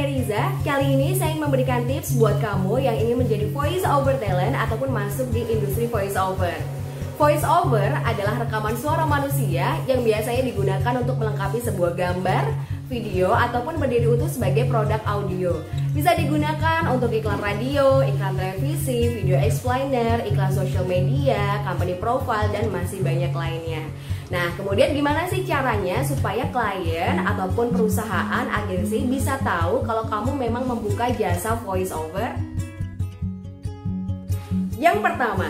Riza. Kali ini saya ingin memberikan tips buat kamu yang ingin menjadi voice over talent ataupun masuk di industri voice over. Voice over adalah rekaman suara manusia yang biasanya digunakan untuk melengkapi sebuah gambar, video, ataupun berdiri utuh sebagai produk audio. Bisa digunakan untuk iklan radio, iklan televisi, video explainer, iklan social media, company profile, dan masih banyak lainnya. Nah, kemudian gimana sih caranya supaya klien ataupun perusahaan agensi bisa tahu kalau kamu memang membuka jasa voice over? Yang pertama,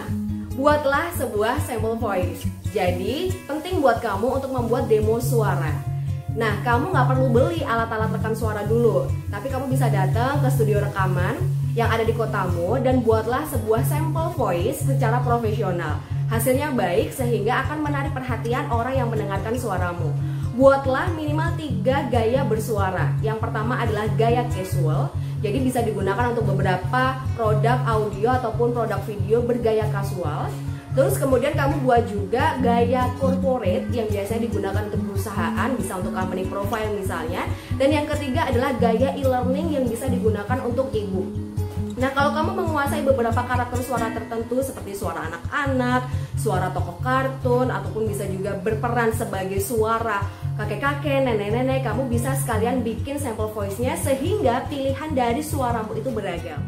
buatlah sebuah sample voice. Jadi, penting buat kamu untuk membuat demo suara. Nah, kamu nggak perlu beli alat-alat rekam suara dulu, tapi kamu bisa datang ke studio rekaman yang ada di kotamu dan buatlah sebuah sample voice secara profesional. Hasilnya baik sehingga akan menarik perhatian orang yang mendengarkan suaramu. Buatlah minimal 3 gaya bersuara. Yang pertama adalah gaya casual, jadi bisa digunakan untuk beberapa produk audio ataupun produk video bergaya casual. Terus kemudian kamu buat juga gaya corporate yang biasanya digunakan untuk perusahaan, bisa untuk company profile misalnya. Dan yang ketiga adalah gaya e-learning yang bisa digunakan untuk e-book. Nah, kalau kamu menguasai beberapa karakter suara tertentu seperti suara anak-anak, suara tokoh kartun, ataupun bisa juga berperan sebagai suara kakek-kakek, nenek-nenek, kamu bisa sekalian bikin sample voice-nya sehingga pilihan dari suaramu itu beragam.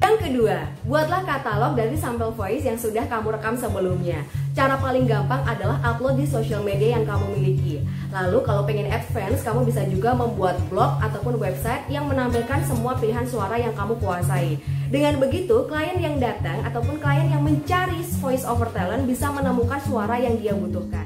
Yang kedua, buatlah katalog dari sample voice yang sudah kamu rekam sebelumnya. Cara paling gampang adalah upload di social media yang kamu miliki. Lalu kalau pengen advance, kamu bisa juga membuat blog ataupun website yang menampilkan semua pilihan suara yang kamu kuasai. Dengan begitu, klien yang datang ataupun klien yang mencari voice over talent bisa menemukan suara yang dia butuhkan.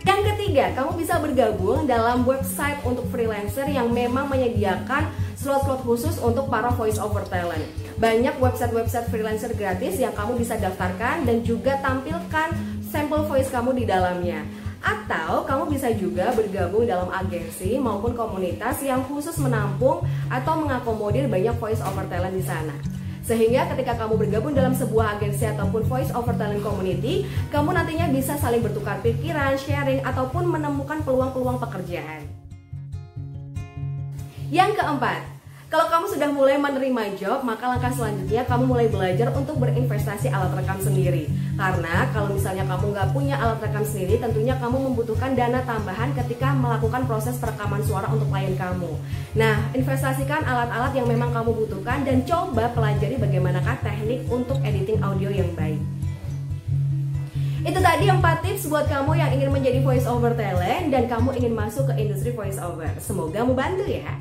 Yang ketiga, kamu bisa bergabung dalam website untuk freelancer yang memang menyediakan slot-slot khusus untuk para voice over talent. Banyak website-website freelancer gratis yang kamu bisa daftarkan dan juga tampilkan sample voice kamu di dalamnya. Atau kamu bisa juga bergabung dalam agensi maupun komunitas yang khusus menampung atau mengakomodir banyak voice over talent di sana. Sehingga ketika kamu bergabung dalam sebuah agensi ataupun voice over talent community, kamu nantinya bisa saling bertukar pikiran, sharing, ataupun menemukan peluang-peluang pekerjaan. Yang keempat, kalau kamu sudah mulai menerima job, maka langkah selanjutnya kamu mulai belajar untuk berinvestasi alat rekam sendiri. Karena kalau misalnya kamu nggak punya alat rekam sendiri, tentunya kamu membutuhkan dana tambahan ketika melakukan proses perekaman suara untuk klien kamu. Nah, investasikan alat-alat yang memang kamu butuhkan dan coba pelajari bagaimanakah teknik untuk editing audio yang baik. Itu tadi 4 tips buat kamu yang ingin menjadi voice over talent dan kamu ingin masuk ke industri voice over. Semoga membantu ya.